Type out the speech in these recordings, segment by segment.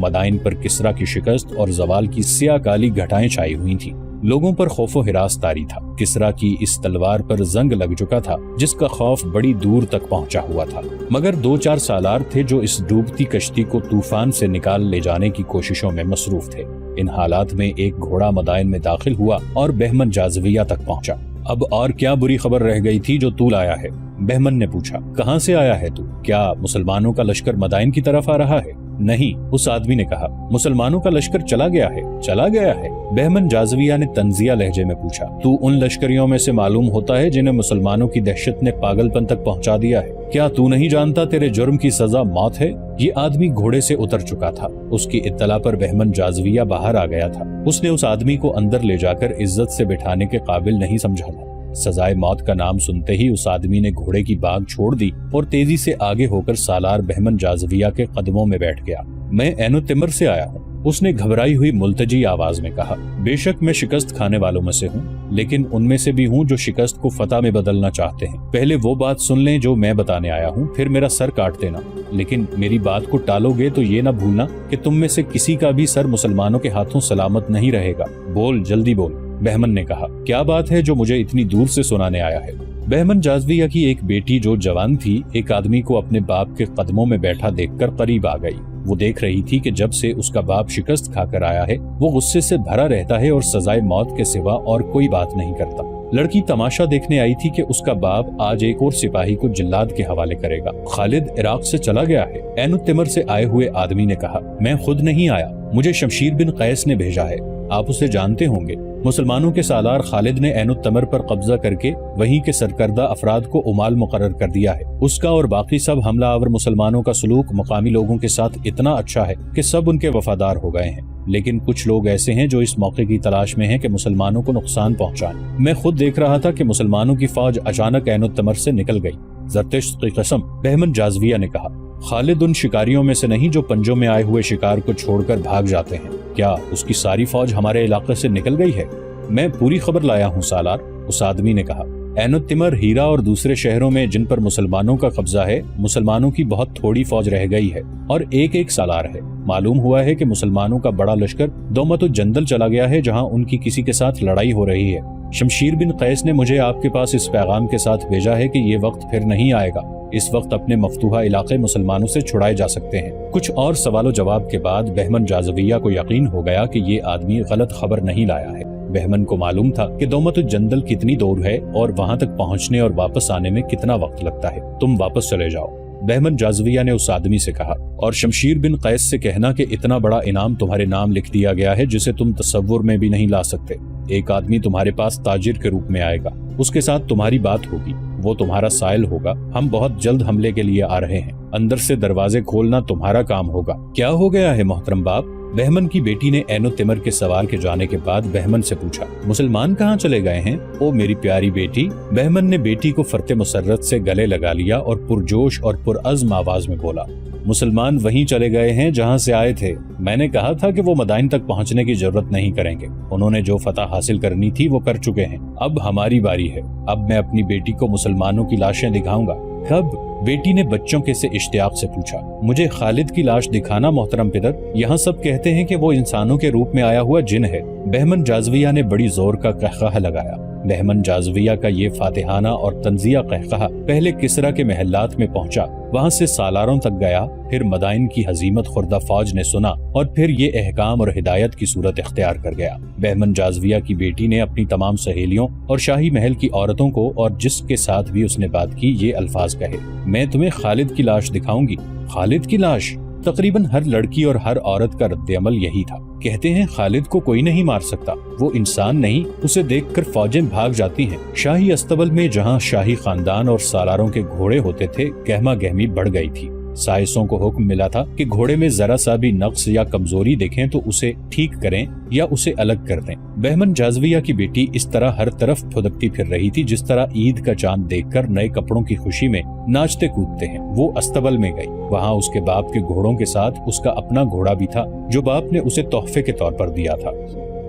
Madain पर किसरा की शिकस्त और जवाल की स्याह काली घटाएं छाई हुई थी। लोगों पर खौफो हिरास तारी था। किसरा की इस तलवार पर जंग लग चुका था जिसका खौफ बड़ी दूर तक पहुंचा हुआ था, मगर 2-4 सालार थे जो इस डूबती कश्ती को तूफान से निकाल ले जाने की कोशिशों में मसरूफ थे। इन हालात में एक घोड़ा मदाइन में दाखिल हुआ और बहमन जाज़विया तक पहुंचा। अब और क्या बुरी खबर रह गई थी जो तू लाया है? बहमन ने पूछा। कहां से आया है तू? क्या मुसलमानों का लश्कर मदाइन की तरफ आ रहा है? नहीं, उस आदमी ने कहा। मुसलमानों का लश्कर चला गया है। चला गया है? बहमन जाज़विया ने तंजिया लहजे में पूछा। तू उन लश्करियों में से मालूम होता है जिन्हें मुसलमानों की दहशत ने पागलपन तक पहुंचा दिया है। क्या तू नहीं जानता तेरे जुर्म की सजा मौत है? ये आदमी घोड़े से उतर चुका था। उसकी इत्तला पर बहमन जाज़विया बाहर आ गया था। उसने उस आदमी को अंदर ले जाकर इज्जत से बिठाने के काबिल नहीं समझा था। सजाए मौत का नाम सुनते ही उस आदमी ने घोड़े की बाग छोड़ दी और तेजी से आगे होकर सालार बहमन जाज़विया के कदमों में बैठ गया। मैं ऐनो तिमर से आया हूँ, उसने घबराई हुई मुल्तजी आवाज में कहा। बेशक मैं शिकस्त खाने वालों में से हूँ, लेकिन उनमें से भी हूँ जो शिकस्त को फतह में बदलना चाहते हैं। पहले वो बात सुन लें जो मैं बताने आया हूँ, फिर मेरा सर काट देना, लेकिन मेरी बात को टालोगे तो ये न भूलना कि तुम में से किसी का भी सर मुसलमानों के हाथों सलामत नहीं रहेगा। बोल, जल्दी बोल। बहमन ने कहा। क्या बात है जो मुझे इतनी दूर से सुनाने आया है? बहमन जाज़विया की एक बेटी जो जवान थी, एक आदमी को अपने बाप के कदमों में बैठा देखकर करीब आ गई। वो देख रही थी कि जब से उसका बाप शिकस्त खाकर आया है वो गुस्से से भरा रहता है और सजाए मौत के सिवा और कोई बात नहीं करता। लड़की तमाशा देखने आई थी कि उसका बाप आज एक और सिपाही को जिल्लाद के हवाले करेगा। खालिद इराक से चला गया है, ऐनो तिमर से आए हुए आदमी ने कहा। मैं खुद नहीं आया, मुझे शमशीर बिन कैस ने भेजा है। आप उसे जानते होंगे। मुसलमानों के सालार खालिद ने ऐनो तमर पर कब्जा करके वहीं के सरकर्दा अफराद को उमाल मुकर्रर कर दिया है। उसका और बाकी सब हमला आवर मुसलमानों का सलूक मुकामी लोगों के साथ इतना अच्छा है कि सब उनके वफादार हो गए हैं, लेकिन कुछ लोग ऐसे हैं जो इस मौके की तलाश में हैं कि मुसलमानों को नुकसान पहुंचाएं। मैं खुद देख रहा था कि मुसलमानों की फौज अचानक ऐनो तमर से निकल गई। ज़रतिश्त की कसम, बहमन जाज़विया ने कहा। खालिद उन शिकारियों में से नहीं जो पंजों में आए हुए शिकार को छोड़कर भाग जाते हैं। क्या उसकी सारी फौज हमारे इलाके से निकल गई है? मैं पूरी खबर लाया हूँ सालार, उस आदमी ने कहा। ऐनो तिमर, हीरा और दूसरे शहरों में जिन पर मुसलमानों का कब्जा है, मुसलमानों की बहुत थोड़ी फौज रह गई है और एक सालार है। मालूम हुआ है कि मुसलमानों का बड़ा लश्कर दौमतुल जंदल चला गया है, जहाँ उनकी किसी के साथ लड़ाई हो रही है। शमशीर बिन कैस ने मुझे आपके पास इस पैगाम के साथ भेजा है कि ये वक्त फिर नहीं आएगा। इस वक्त अपने मफ्तूहा इलाके मुसलमानों से छुड़ाए जा सकते हैं। कुछ और सवालों जवाब के बाद बहमन जाज़विया को यकीन हो गया कि ये आदमी गलत खबर नहीं लाया है। बहमन को मालूम था कि दौमतुल जंदल कितनी दूर है और वहाँ तक पहुँचने और वापस आने में कितना वक्त लगता है। तुम वापस चले जाओ, बहमन जाज़विया ने उस आदमी से कहा, और शमशीर बिन कैस से कहना कि इतना बड़ा इनाम तुम्हारे नाम लिख दिया गया है जिसे तुम तसव्वुर में भी नहीं ला सकते। एक आदमी तुम्हारे पास ताजिर के रूप में आएगा, उसके साथ तुम्हारी बात होगी, वो तुम्हारा साइल होगा। हम बहुत जल्द हमले के लिए आ रहे हैं, अंदर से दरवाजे खोलना तुम्हारा काम होगा। क्या हो गया है मोहतरम बाप? बहमन की बेटी ने ऐनो तिमर के सवाल के जाने के बाद बहमन से पूछा। मुसलमान कहाँ चले गए हैं? ओ मेरी प्यारी बेटी, बहमन ने बेटी को फरते मुसर्रत से गले लगा लिया और पुरजोश और पुरअज़्म आवाज में बोला। मुसलमान वहीं चले गए हैं जहां से आए थे। मैंने कहा था कि वो मदाइन तक पहुंचने की जरूरत नहीं करेंगे। उन्होंने जो फतह हासिल करनी थी वो कर चुके हैं। अब हमारी बारी है। अब मैं अपनी बेटी को मुसलमानों की लाशें दिखाऊंगा। कब? बेटी ने बच्चों के से इश्तियाक से पूछा। मुझे खालिद की लाश दिखाना मोहतरम पितर। यहाँ सब कहते हैं कि वो इंसानों के रूप में आया हुआ जिन है। बहमन जाज़विया ने बड़ी जोर का कहकहा लगाया। बहमन जाज़विया का ये फातिहाना और तंजिया कहकहा पहले किसरा के महलात में पहुंचा, वहां से सालारों तक गया, फिर मदाइन की हजीमत खुर्दा फौज ने सुना और फिर ये अहकाम और हिदायत की सूरत इख्तियार कर गया। बहमन जाज़विया की बेटी ने अपनी तमाम सहेलियों और शाही महल की औरतों को और जिसके साथ भी उसने बात की ये अल्फाज कहे, मैं तुम्हें खालिद की लाश दिखाऊंगी। खालिद की लाश? तकरीबन हर लड़की और हर औरत का रद्द-ए-अमल यही था। कहते हैं खालिद को कोई नहीं मार सकता, वो इंसान नहीं, उसे देखकर फौजें भाग जाती हैं। शाही अस्तबल में जहां शाही खानदान और सालारों के घोड़े होते थे, गहमा गहमी बढ़ गई थी। साइसों को हुक्म मिला था कि घोड़े में जरा सा भी नक्स या कमजोरी देखें तो उसे ठीक करें या उसे अलग कर दें। बहमन जाज़विया की बेटी इस तरह हर तरफ फुदकती फिर रही थी जिस तरह ईद का चांद देखकर नए कपड़ों की खुशी में नाचते कूदते हैं। वो अस्तबल में गई। वहाँ उसके बाप के घोड़ों के साथ उसका अपना घोड़ा भी था जो बाप ने उसे तोहफे के तौर पर दिया था।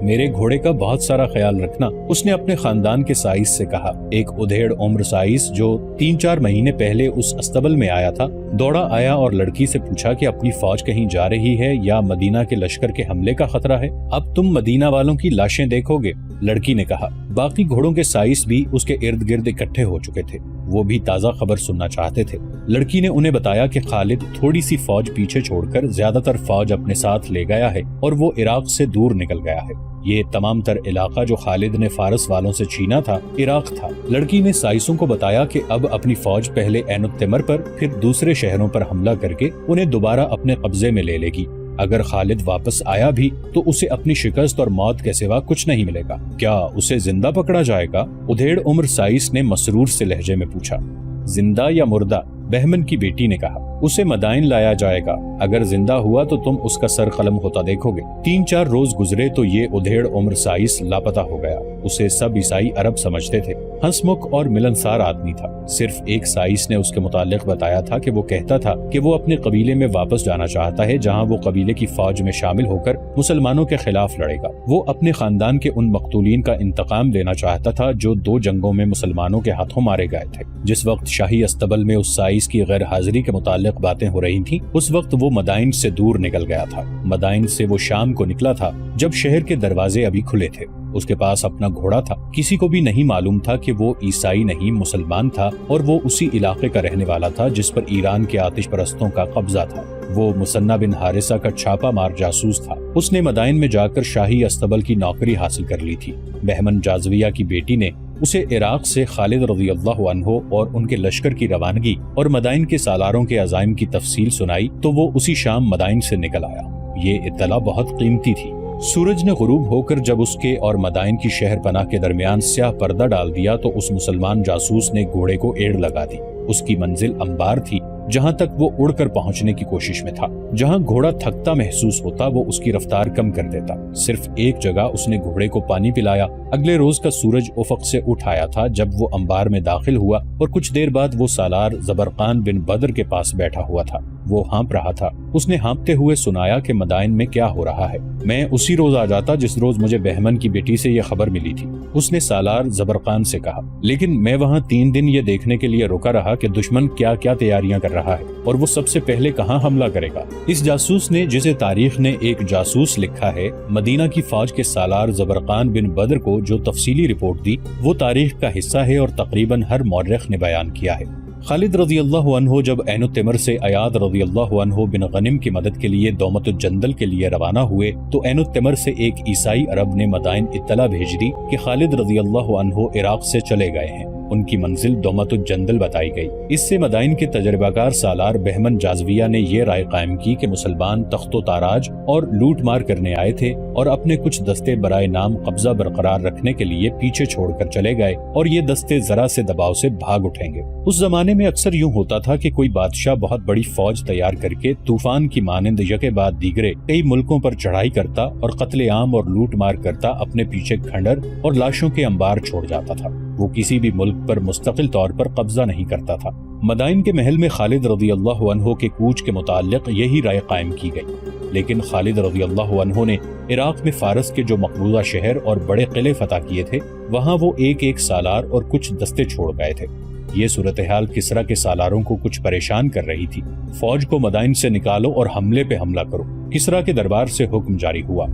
میرے گھوڑے کا بہت سارا خیال رکھنا، اس نے اپنے خاندان کے سائس سے کہا۔ ایک ادھیڑ عمر سائس جو 3-4 مہینے پہلے اس استبل میں آیا تھا دوڑا آیا اور لڑکی سے پوچھا کہ اپنی فوج کہیں جا رہی ہے یا مدینہ کے لشکر کے حملے کا خطرہ ہے؟ اب تم مدینہ والوں کی لاشیں دیکھو گے، لڑکی نے کہا۔ باقی گھوڑوں کے سائس بھی اس کے ارد گرد اکٹھے ہو چکے تھے، وہ بھی تازہ خبر سننا چاہتے تھے۔ لڑکی نے انہیں بتایا کہ خالد تھوڑی سی فوج پیچھے چھوڑ کر زیادہ تر فوج اپنے ساتھ لے گیا ہے اور وہ عراق سے دور نکل گیا ہے۔ یہ تمام تر علاقہ جو خالد نے فارس والوں سے چھینا تھا عراق تھا۔ لڑکی نے سائسوں کو بتایا کہ اب اپنی فوج پہلے عین التمر پر پھر دوسرے شہروں پر حملہ کر کے انہیں دوبارہ اپنے قبضے میں لے گی۔ اگر خالد واپس آیا بھی تو اسے اپنی شکست اور موت کے سوا کچھ نہیں ملے گا۔ کیا اسے زندہ پکڑا جائے گا؟ ادھیڑ عمر سائس نے مسرور سے لہجے میں پوچھا۔ زندہ یا مردہ؟ بہمن کی بیٹی نے کہا۔ اسے مدائن لایا جائے گا، اگر زندہ ہوا تو تم اس کا سر قلم ہوتا دیکھو گے۔ 3-4 روز گزرے تو یہ ادھیڑ عمر سائس لاپتہ ہو گیا۔ اسے سب عیسائی عرب سمجھتے تھے، ہنسمکھ اور ملنسار آدمی تھا۔ صرف ایک سائس نے اس کے متعلق بتایا تھا کہ وہ کہتا تھا کہ وہ اپنے قبیلے میں واپس جانا چاہتا ہے جہاں وہ قبیلے کی فوج میں شامل ہو کر مسلمانوں کے خلاف لڑے گا۔ وہ اپنے خاندان کے ان مقتولین کا انتقام لینا چاہتا تھا جو 2 جنگوں میں مسلمانوں کے ہاتھوں مارے گئے تھے۔ جس وقت شاہی استبل میں اس سائس کی غیر حاضری کے متعلق باتیں ہو رہی تھیں، اس وقت وہ مدائن سے دور نکل گیا تھا۔ مدائن سے وہ شام کو نکلا تھا جب شہر کے دروازے ابھی کھلے تھے۔ اس کے پاس اپنا گھوڑا تھا، کسی کو بھی نہیں معلوم تھا کہ وہ عیسائی نہیں مسلمان تھا، اور وہ اسی علاقے کا رہنے والا تھا جس پر ایران کے آتش پرستوں کا قبضہ تھا۔ وہ مثنہ بن حارثہ کا چھاپا مار جاسوس تھا۔ اس نے مدائن میں جا کر شاہی استبل کی نوکری حاصل کر لی تھی۔ بہمن جازویہ کی بیٹی نے اسے عراق سے خالد رضی اللہ عنہ اور ان کے لشکر کی روانگی اور مدائن کے سالاروں کے عزائم کی تفصیل سنائی تو وہ اسی شام مدائن سے نکل آیا۔ یہ اطلاع بہت قیمتی تھی۔ سورج نے غروب ہو کر جب اس کے اور مدائن کی شہر پناہ کے درمیان سیاہ پردہ ڈال دیا تو اس مسلمان جاسوس نے گھوڑے کو ایڑ لگا دی۔ اس کی منزل انبار تھی جہاں تک وہ اڑ کر پہنچنے کی کوشش میں تھا۔ جہاں گھوڑا تھکتا محسوس ہوتا وہ اس کی رفتار کم کر دیتا۔ صرف ایک جگہ اس نے گھوڑے کو پانی پلایا۔ اگلے روز کا سورج افق سے اٹھ آیا تھا جب وہ انبار میں داخل ہوا اور کچھ دیر بعد وہ سالار زبرقان بن بدر کے پاس بیٹھا ہوا تھا۔ وہ ہانپ رہا تھا۔ اس نے ہانپتے ہوئے سنایا کہ مدائن میں کیا ہو رہا ہے۔ میں اسی روز آ جاتا جس روز مجھے بہمن کی بیٹی سے یہ خبر ملی تھی، اس نے سالار زبرقان سے کہا، لیکن میں وہاں 3 دن یہ دیکھنے کے لیے رکا رہا کہ دشمن کیا کیا تیاریاں کر رہا ہے اور وہ سب سے پہلے کہاں حملہ کرے گا۔ اس جاسوس نے، جسے تاریخ نے ایک جاسوس لکھا ہے، مدینہ کی فوج کے سالار زبرقان بن بدر کو جو تفصیلی رپورٹ دی وہ تاریخ کا حصہ ہے اور تقریباً ہر مورخ نے بیان کیا ہے۔ خالد رضی اللہ عنہ جب عین التمر سے ایاد رضی اللہ عنہ بن غنم کی مدد کے لیے دومت الجندل کے لیے روانہ ہوئے تو عین التمر سے ایک عیسائی عرب نے مدائن اطلاع بھیج دی کہ خالد رضی اللہ عنہ عراق سے چلے گئے ہیں۔ ان کی منزل دومت الجندل بتائی گئی۔ اس سے مدائن کے تجربہ کار سالار بہمن جازویہ نے یہ رائے قائم کی کہ مسلمان تخت و تاراج اور لوٹ مار کرنے آئے تھے اور اپنے کچھ دستے برائے نام قبضہ برقرار رکھنے کے لیے پیچھے چھوڑ کر چلے گئے اور یہ دستے ذرا سے دباؤ سے بھاگ اٹھیں گے۔ اس زمانے میں اکثر یوں ہوتا تھا کہ کوئی بادشاہ بہت بڑی فوج تیار کر کے طوفان کی مانند یکے بعد دیگرے کئی ملکوں پر چڑھائی کرتا اور قتل عام اور لوٹ مار کرتا اپنے پیچھے کھنڈر اور لاشوں کے انبار چھوڑ جاتا تھا۔ وہ کسی بھی ملک پر مستقل طور پر قبضہ نہیں کرتا تھا۔ مدائن کے محل میں خالد رضی اللہ عنہ کے کوچ کے متعلق یہی رائے قائم کی گئی، لیکن خالد رضی اللہ عنہ نے عراق میں فارس کے جو مقبوضہ شہر اور بڑے قلعے فتح کیے تھے وہاں وہ ایک سالار اور کچھ دستے چھوڑ گئے تھے۔ یہ صورتحال کسرا کے سالاروں کو کچھ پریشان کر رہی تھی۔ فوج کو مدائن سے نکالو اور حملے پہ حملہ کرو۔ کسرا کے دربار سے حکم جاری ہوا۔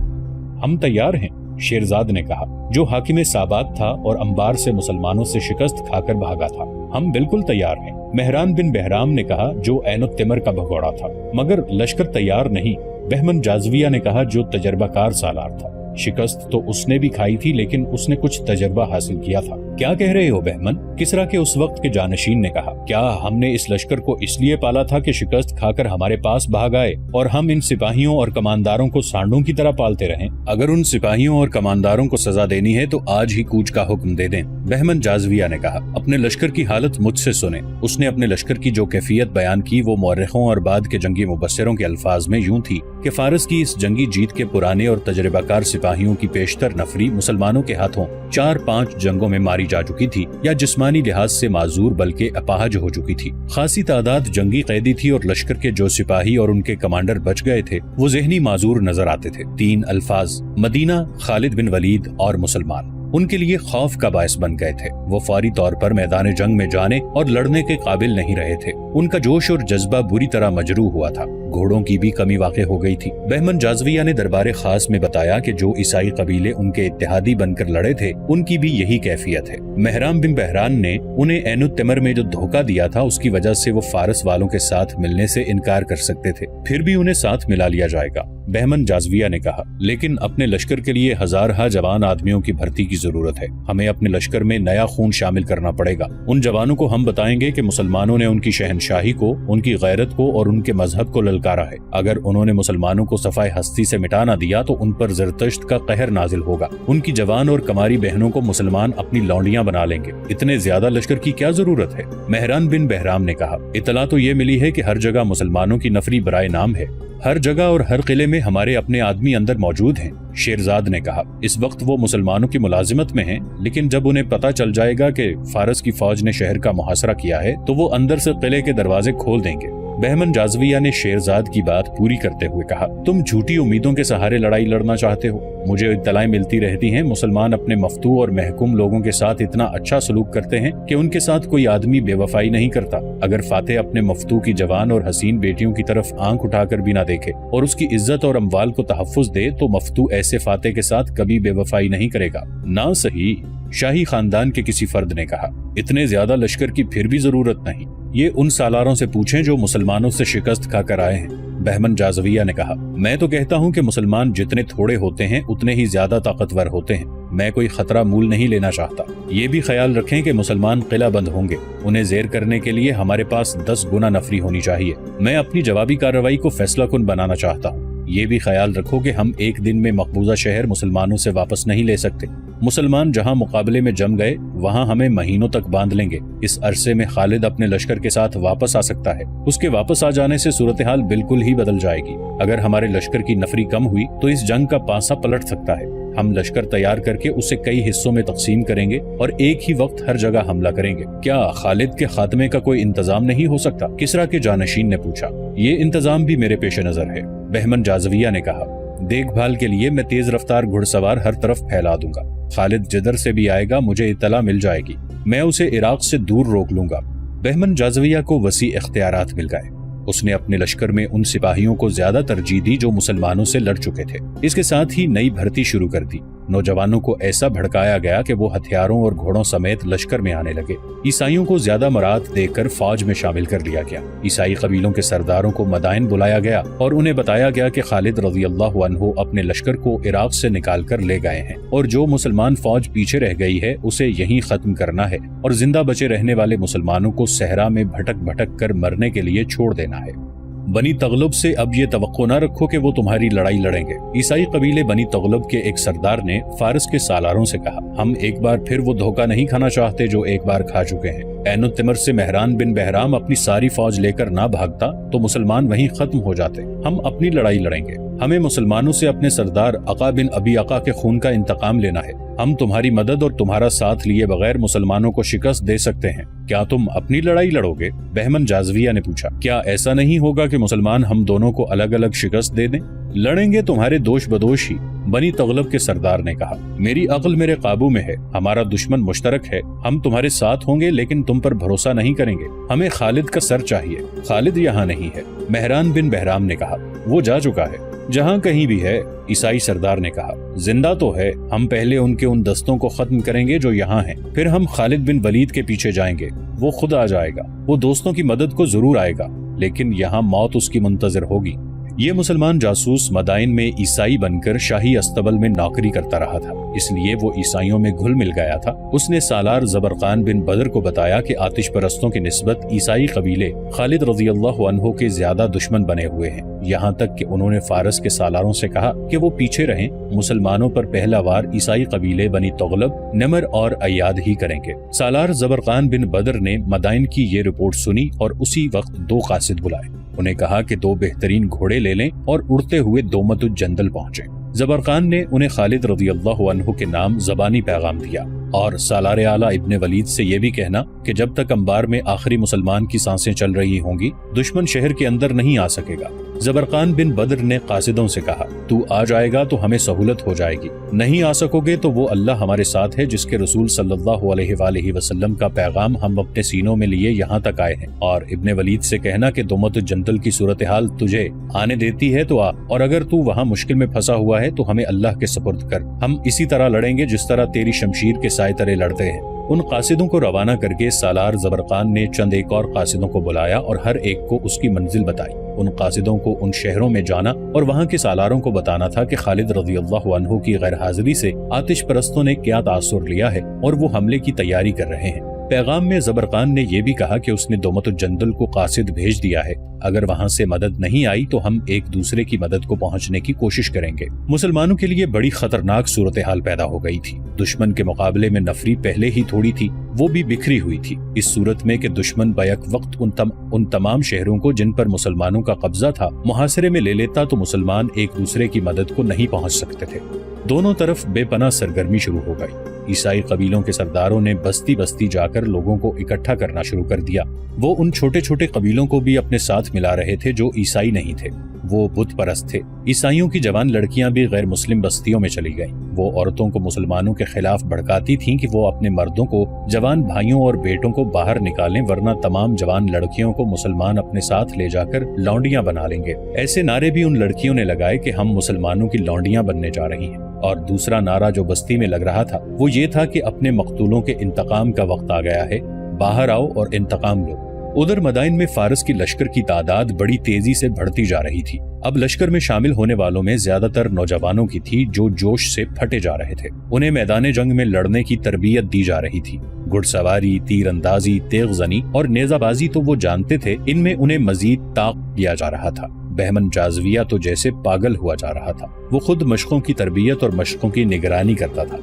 ہم تیار ہیں، شیرزاد نے کہا، جو حاکم سابات تھا اور انبار سے مسلمانوں سے شکست کھا کر بھاگا تھا۔ ہم بالکل تیار ہیں، مہران بن بہرام نے کہا، جو عین التمر کا بھگوڑا تھا۔ مگر لشکر تیار نہیں، بہمن جازویہ نے کہا، جو تجربہ کار سالار تھا۔ شکست تو اس نے بھی کھائی تھی لیکن اس نے کچھ تجربہ حاصل کیا تھا۔ کیا کہہ رہے ہو بہمن؟ کسرا کے اس وقت کے جانشین نے کہا، کیا ہم نے اس لشکر کو اس لیے پالا تھا کہ شکست کھا کر ہمارے پاس بھاگ آئے اور ہم ان سپاہیوں اور کمانداروں کو سانڈوں کی طرح پالتے رہیں؟ اگر ان سپاہیوں اور کمانداروں کو سزا دینی ہے تو آج ہی کوچ کا حکم دے دیں، بہمن جازویہ نے کہا۔ اپنے لشکر کی حالت مجھ سے سنیں۔ اس نے اپنے لشکر کی جو کیفیت بیان کی وہ مورخوں اور بعد کے جنگی مبصروں کے الفاظ میں یوں تھی کہ فارس کی اس جنگی جیت کے پرانے اور تجربہ کار सिपाहियों की पेशतर नफरी मुसलमानों के हाथों 4-5 जंगों में मारी जा चुकी थी या जिस्मानी लिहाज से माजूर बल्कि अपाहज हो चुकी थी। खासी तादाद जंगी कैदी थी और लश्कर के जो सिपाही और उनके कमांडर बच गए थे वो ज़हनी माजूर नजर आते थे। 3 अल्फाज मदीना, खालिद बिन वलीद और मुसलमान उनके लिए खौफ का बायस बन गए थे। वो फौरी तौर पर मैदान जंग में जाने और लड़ने के काबिल नहीं रहे थे। उनका जोश और जज्बा बुरी तरह मजरूह हुआ था। घोड़ों की भी कमी वाक़ हो गई थी। बहमन जाज़विया ने दरबार खास में बताया कि जो ईसाई कबीले उनके इत्तेहादी बनकर लड़े थे उनकी भी यही कैफियत है। महराम बिन बहरान ने उन्हें ऐनुत्तमर में जो धोखा दिया था उसकी वजह से वो फारस वालों के साथ मिलने से इनकार कर सकते थे, फिर भी उन्हें साथ मिला लिया जाएगा। बहमन जाज़विया ने कहा, लेकिन अपने लश्कर के लिए हजारहा जवान आदमियों की भर्ती की जरूरत है। हमें अपने लश्कर में नया खून शामिल करना पड़ेगा। उन जवानों को हम बताएंगे कि मुसलमानों ने उनकी शहनशाही को, उनकी गैरत को और उनके मजहब को ललकारा है। अगर उन्होंने मुसलमानों को सफाए हस्ती से मिटा न दिया तो उन पर ज़रतश्त का कहर नाजिल होगा। उनकी जवान और कमारी बहनों को मुसलमान अपनी लौंडियां बना लेंगे। इतने ज्यादा लश्कर की क्या जरूरत है? महरान बिन बहराम ने कहा, इतला तो ये मिली है कि हर जगह मुसलमानों की नफरी बराए नाम है। हर जगह और हर किले में हमारे अपने आदमी अंदर मौजूद हैं। शेरजाद ने कहा, इस वक्त वो मुसलमानों की मुलाजिमत में हैं, लेकिन जब उन्हें पता चल जाएगा कि फारस की फौज ने शहर का मुहासरा किया है तो वो अंदर से किले के दरवाजे खोल देंगे। बहमन जाज़विया ने शेरजाद की बात पूरी करते हुए कहा, तुम झूठी उम्मीदों के सहारे लड़ाई लड़ना चाहते हो। मुझे इत्तलाएं मिलती रहती हैं मुसलमान अपने मफ्तू और महकुम लोगों के साथ इतना अच्छा सलूक करते हैं कि उनके साथ कोई आदमी बेवफाई नहीं करता। अगर फातेह अपने मफ्तू की जवान और हसीन बेटियों की तरफ आंख उठाकर भी ना देखे और उसकी इज्जत और अम्वाल को तहफ्फुज दे तो मफ्तू ऐसे फातेह के साथ कभी बेवफाई नहीं करेगा। ना सही, शाही खानदान के किसी फर्द ने कहा, इतने ज्यादा लश्कर की फिर भी जरूरत नहीं। ये उन सालारों से पूछें जो मुसलमानों से शिकस्त खाकर आए हैं। बहमन जाज़विया ने कहा, मैं तो कहता हूँ कि मुसलमान जितने थोड़े होते हैं उतने ही ज्यादा ताकतवर होते हैं। मैं कोई खतरा मूल नहीं लेना चाहता। ये भी ख्याल रखें कि मुसलमान किला बंद होंगे। उन्हें जेर करने के लिए हमारे पास 10 गुना नफरी होनी चाहिए। मैं अपनी जवाबी कार्रवाई को फैसला कुन बनाना चाहता हूँ। ये भी ख्याल रखो कि हम एक दिन में मकबूजा शहर मुसलमानों से वापस नहीं ले सकते। मुसलमान जहां मुकाबले में जम गए वहां हमें महीनों तक बांध लेंगे। इस अरसे में खालिद अपने लश्कर के साथ वापस आ सकता है। उसके वापस आ जाने से सूरत हाल बिल्कुल ही बदल जाएगी। अगर हमारे लश्कर की नफरी कम हुई तो इस जंग का पासा पलट सकता है। हम लश्कर तैयार करके उसे कई हिस्सों में तकसीम करेंगे और एक ही वक्त हर जगह हमला करेंगे। क्या खालिद के खात्मे का कोई इंतजाम नहीं हो सकता? किसरा के जानशीन ने पूछा। ये इंतजाम भी मेरे पेश नजर है, बहमन जाज़विया ने कहा। देखभाल के लिए मैं तेज रफ्तार घुड़सवार हर तरफ फैला दूंगा। खालिद जिधर से भी आएगा मुझे इत्तला मिल जाएगी। मैं उसे इराक से दूर रोक लूंगा। बहमन जाज़विया को वसी इख्तियारात मिल गए। उसने अपने लश्कर में उन सिपाहियों को ज्यादा तरजीह दी जो मुसलमानों से लड़ चुके थे। इसके साथ ही नई भर्ती शुरू कर दी। नौजवानों को ऐसा भड़काया गया कि वो हथियारों और घोड़ों समेत लश्कर में आने लगे। ईसाइयों को ज्यादा मरात देकर फौज में शामिल कर लिया गया। ईसाई कबीलों के सरदारों को मदाइन बुलाया गया और उन्हें बताया गया कि खालिद रज़ी अल्लाह अन्हु अपने लश्कर को इराक से निकाल कर ले गए हैं और जो मुसलमान फौज पीछे रह गई है उसे यहीं खत्म करना है और जिंदा बचे रहने वाले मुसलमानों को सहरा में भटक भटक कर मरने के लिए छोड़ देना है। बनी तगलब से अब ये तवक्को न रखो कि वो तुम्हारी लड़ाई लड़ेंगे। ईसाई कबीले बनी तगलब के एक सरदार ने फारस के सालारों से कहा, हम एक बार फिर वो धोखा नहीं खाना चाहते जो एक बार खा चुके हैं। ऐनुत्तमर से महरान बिन बहराम अपनी सारी फौज लेकर ना भागता तो मुसलमान वहीं खत्म हो जाते। हम अपनी लड़ाई लड़ेंगे। हमें मुसलमानों से अपने सरदार अका बिन अबी अका के खून का इंतकाम लेना है। हम तुम्हारी मदद और तुम्हारा साथ लिए बगैर मुसलमानों को शिकस्त दे सकते हैं। क्या तुम अपनी लड़ाई लड़ोगे? बहमन जाज़विया ने पूछा। क्या ऐसा नहीं होगा कि मुसलमान हम दोनों को अलग अलग शिकस्त दे दें? लड़ेंगे तुम्हारे दोष बदोश ही, बनी तगलब के सरदार ने कहा। मेरी अक्ल मेरे काबू में है। हमारा दुश्मन मुश्तरक है। हम तुम्हारे साथ होंगे लेकिन तुम पर भरोसा नहीं करेंगे। हमें खालिद का सर चाहिए। खालिद यहाँ नहीं है, महरान बिन बहराम ने कहा। वो जा चुका है। जहाँ कहीं भी है, ईसाई सरदार ने कहा। जिंदा तो है। हम पहले उनके उन दस्तों को खत्म करेंगे जो यहाँ हैं। फिर हम खालिद बिन वलीद के पीछे जाएंगे। वो खुद आ जाएगा। वो दोस्तों की मदद को जरूर आएगा, लेकिन यहाँ मौत उसकी मुंतजर होगी। ये मुसलमान जासूस मदाइन में ईसाई बनकर शाही अस्तबल में नौकरी करता रहा था, इसलिए वो ईसाइयों में घुल मिल गया था। उसने सालार ज़बरकान बिन बदर को बताया कि आतिश परस्तों की निस्बत ईसाई कबीले खालिद रज़ी अल्लाह अन्हु के ज्यादा दुश्मन बने हुए हैं। यहाँ तक कि उन्होंने फारस के सालारों से कहा कि वो पीछे रहें। मुसलमानों पर पहला वार ईसाई कबीले बनी तगलब, नमर और अयाद ही करेंगे। सालार ज़बरकान बिन बदर ने मदाइन की ये रिपोर्ट सुनी और उसी वक्त 2 कासिद बुलाए। उन्हें कहा कि 2 बेहतरीन घोड़े ले लें और उड़ते हुए दोमतुज जंदल पहुंचे। زبرقان نے انہیں خالد رضی اللہ عنہ کے نام زبانی پیغام دیا اور سالار اعلیٰ ابن ولید سے یہ بھی کہنا کہ جب تک انبار میں آخری مسلمان کی سانسیں چل رہی ہوں گی دشمن شہر کے اندر نہیں آ سکے گا۔ زبرقان بن بدر نے قاصدوں سے کہا، تو آ جائے گا تو ہمیں سہولت ہو جائے گی، نہیں آ سکو گے تو وہ اللہ ہمارے ساتھ ہے جس کے رسول صلی اللہ علیہ وآلہ وسلم کا پیغام ہم اپنے سینوں میں لیے یہاں تک آئے ہیں۔ اور ابن ولید سے کہنا کہ دومت الجندل کی صورتحال تجھے آنے دیتی ہے تو آ، اور اگر تو وہاں مشکل میں پھنسا ہوا ہے تو ہمیں اللہ کے سپرد کر، ہم اسی طرح لڑیں گے جس طرح تیری شمشیر کے سائے تلے لڑتے ہیں۔ ان قاصدوں کو روانہ کر کے سالار زبرقان نے چند ایک اور قاصدوں کو بلایا اور ہر ایک کو اس کی منزل بتائی۔ ان قاصدوں کو ان شہروں میں جانا اور وہاں کے سالاروں کو بتانا تھا کہ خالد رضی اللہ عنہ کی غیر حاضری سے آتش پرستوں نے کیا تاثر لیا ہے اور وہ حملے کی تیاری کر رہے ہیں۔ پیغام میں زبرقان نے یہ بھی کہا کہ اس نے دومت الجندل کو قاصد بھیج دیا ہے، اگر وہاں سے مدد نہیں آئی تو ہم ایک دوسرے کی مدد کو پہنچنے کی کوشش کریں گے۔ مسلمانوں کے لیے بڑی خطرناک صورتحال پیدا ہو گئی تھی۔ دشمن کے مقابلے میں نفری پہلے ہی تھوڑی تھی، وہ بھی بکھری ہوئی تھی۔ اس صورت میں کہ دشمن بیک وقت ان تمام شہروں کو جن پر مسلمانوں کا قبضہ تھا محاصرے میں لے لیتا تو مسلمان ایک دوسرے کی مدد کو نہیں پہنچ سکتے تھے۔ دونوں طرف بے پناہ سرگرمی شروع ہو گئی۔ عیسائی قبیلوں کے سرداروں نے بستی بستی جا کر لوگوں کو اکٹھا کرنا شروع کر دیا۔ وہ ان چھوٹے چھوٹے قبیلوں کو بھی اپنے ساتھ ملا رہے تھے جو عیسائی نہیں تھے، وہ بت پرست تھے۔ عیسائیوں کی جوان لڑکیاں بھی غیر مسلم بستیوں میں چلی گئیں۔ وہ عورتوں کو مسلمانوں کے خلاف بھڑکاتی تھیں کہ وہ اپنے مردوں کو، جوان بھائیوں اور بیٹوں کو باہر نکالیں ورنہ تمام جوان لڑکیوں کو مسلمان اپنے ساتھ لے جا کر لونڈیاں بنا لیں گے۔ ایسے نعرے بھی ان لڑکیوں نے لگائے کہ ہم مسلمانوں کی لونڈیاں بننے جا رہی ہیں۔ اور دوسرا نعرہ جو بستی میں لگ رہا تھا وہ یہ تھا کہ اپنے مقتولوں کے انتقام کا وقت آ گیا ہے، باہر آؤ اور انتقام لو۔ ادھر مدائن میں فارس کی لشکر کی تعداد بڑی تیزی سے بڑھتی جا رہی تھی۔ اب لشکر میں شامل ہونے والوں میں زیادہ تر نوجوانوں کی تھی جو جوش سے پھٹے جا رہے تھے۔ انہیں میدان جنگ میں لڑنے کی تربیت دی جا رہی تھی۔ گھڑ سواری، تیر اندازی، تیغ زنی اور نیزہ بازی تو وہ جانتے تھے، ان میں انہیں مزید طاق دیا جا رہا تھا۔ بہمن جازویہ تو جیسے پاگل ہوا جا رہا تھا۔ وہ خود مشقوں کی تربیت اور مشقوں کی نگرانی کرتا تھا۔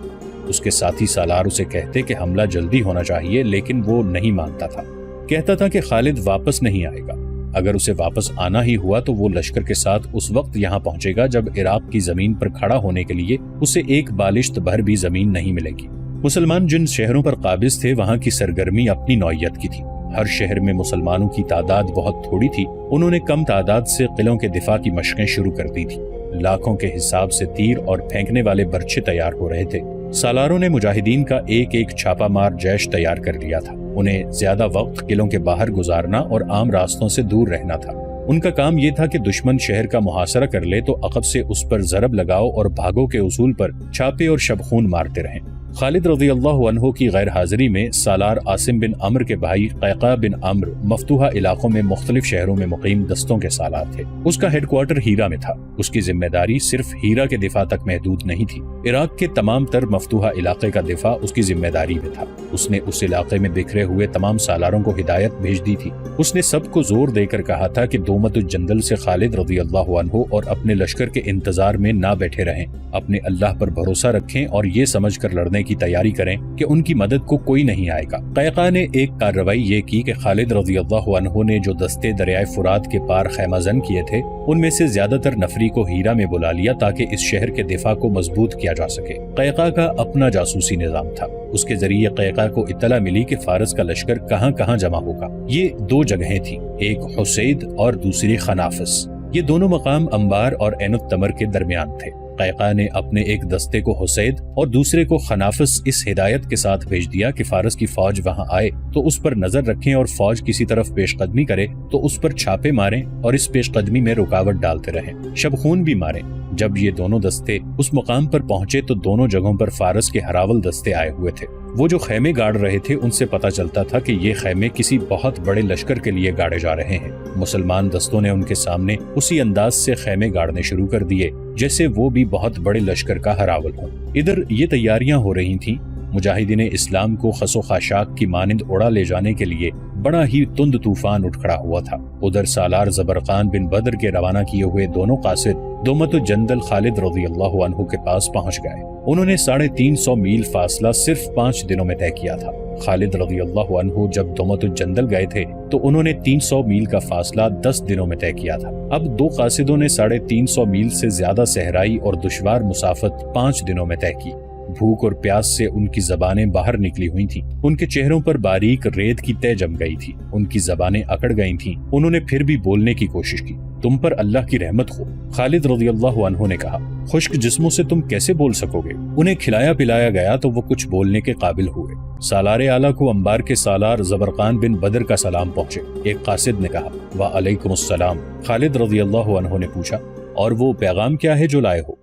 اس کے ساتھی سالار اسے کہتے کہ حملہ جلدی ہونا چاہیے، لیکن وہ نہیں مانتا تھا۔ کہتا تھا کہ خالد واپس نہیں آئے گا۔ اگر اسے واپس آنا ہی ہوا تو وہ لشکر کے ساتھ اس وقت یہاں پہنچے گا جب عراق کی زمین پر کھڑا ہونے کے لیے اسے ایک بالشت بھر بھی زمین نہیں ملے گی۔ مسلمان جن شہروں پر قابض تھے وہاں کی سرگرمی اپنی نوعیت کی تھی۔ ہر شہر میں مسلمانوں کی تعداد بہت تھوڑی تھی، انہوں نے کم تعداد سے قلعوں کے دفاع کی مشقیں شروع کر دی تھی۔ لاکھوں کے حساب سے تیر اور پھینکنے والے برچھے تیار ہو رہے تھے۔ سالاروں نے مجاہدین کا ایک ایک چھاپا مار جیش تیار کر لیا تھا۔ انہیں زیادہ وقت قلعوں کے باہر گزارنا اور عام راستوں سے دور رہنا تھا۔ ان کا کام یہ تھا کہ دشمن شہر کا محاصرہ کر لے تو عقب سے اس پر ضرب لگاؤ اور بھاگو کے اصول پر چھاپے اور شبخون مارتے رہیں۔ خالد رضی اللہ عنہ کی غیر حاضری میں سالار عاصم بن عمرو کے بھائی قیقاع بن عمرو مفتوحہ علاقوں میں مختلف شہروں میں مقیم دستوں کے سالار تھے۔ اس کا ہیڈ کوارٹر ہیرا میں تھا۔ اس کی ذمہ داری صرف ہیرا کے دفاع تک محدود نہیں تھی، عراق کے تمام تر مفتوحہ علاقے کا دفاع اس کی ذمہ داری میں تھا۔ اس نے اس علاقے میں بکھرے ہوئے تمام سالاروں کو ہدایت بھیج دی تھی۔ اس نے سب کو زور دے کر کہا تھا کہ دومت الجندل سے خالد رضی اللہ عنہ اور اپنے لشکر کے انتظار میں نہ بیٹھے رہیں، اپنے اللہ پر بھروسہ رکھیں اور یہ سمجھ کر لڑنے کی تیاری کریں کہ ان کی مدد کو کوئی نہیں آئے گا۔ قیقاع نے ایک کارروائی یہ کی کہ خالد رضی اللہ عنہ نے جو دستے دریائے فرات کے پار خیمہ زن کیے تھے ان میں سے زیادہ تر نفری کو ہیرا میں بلا لیا تاکہ اس شہر کے دفاع کو مضبوط کیا جا سکے۔ قیقاع کا اپنا جاسوسی نظام تھا۔ اس کے ذریعے قیقاع کو اطلاع ملی کہ فارس کا لشکر کہاں کہاں جمع ہوگا۔ یہ دو جگہیں تھیں، ایک حسید اور دوسری خنافس۔ یہ دونوں مقام انبار اور عین التمر کے درمیان تھے۔ قیقاع نے اپنے ایک دستے کو حسید اور دوسرے کو خنافس اس ہدایت کے ساتھ بھیج دیا کہ فارس کی فوج وہاں آئے تو اس پر نظر رکھیں اور فوج کسی طرف پیش قدمی کرے تو اس پر چھاپے ماریں اور اس پیش قدمی میں رکاوٹ ڈالتے رہیں، شبخون بھی ماریں۔ جب یہ دونوں دستے اس مقام پر پہنچے تو دونوں جگہوں پر فارس کے ہراول دستے آئے ہوئے تھے۔ وہ جو خیمے گاڑ رہے تھے ان سے پتہ چلتا تھا کہ یہ خیمے کسی بہت بڑے لشکر کے لیے گاڑے جا رہے ہیں۔ مسلمان دستوں نے ان کے سامنے اسی انداز سے خیمے گاڑنے شروع کر دیے جیسے وہ بھی بہت بڑے لشکر کا ہراول ہوں۔ ادھر یہ تیاریاں ہو رہی تھیں۔ مجاہدین اسلام کو خس و خاشاک کی مانند اڑا لے جانے کے لیے بڑا ہی تند طوفان اٹھ کھڑا ہوا تھا۔ ادھر سالار زبرقان بن بدر کے روانہ کیے ہوئے دونوں قاصد دومت الجندل خالد رضی اللہ عنہ کے پاس پہنچ گئے۔ انہوں نے 350 میل فاصلہ صرف 5 دنوں میں طے کیا تھا۔ خالد رضی اللہ عنہ جب دمت الجندل گئے تھے تو انہوں نے 300 میل کا فاصلہ 10 دنوں میں طے کیا تھا۔ اب 2 قاصدوں نے 350 میل سے زیادہ صحرائی اور دشوار مسافت 5 دنوں میں طے کی۔ بھوک اور پیاس سے ان کی زبانیں باہر نکلی ہوئی تھیں، ان کے چہروں پر باریک ریت کی تہ جم گئی تھی، ان کی زبانیں اکڑ گئی تھیں۔ انہوں نے پھر بھی بولنے کی کوشش کی۔ تم پر اللہ کی رحمت ہو، خالد رضی اللہ عنہ نے کہا، خشک جسموں سے تم کیسے بول سکو گے؟ انہیں کھلایا پلایا گیا تو وہ کچھ بولنے کے قابل ہوئے۔ سالار اعلیٰ کو انبار کے سالار زبرقان بن بدر کا سلام پہنچے۔ ایک قاصد نے کہا، وعلیکم السلام۔ خالد رضی اللہ عنہ نے پوچھا، اور وہ پیغام کیا ہے جو لائے ہو؟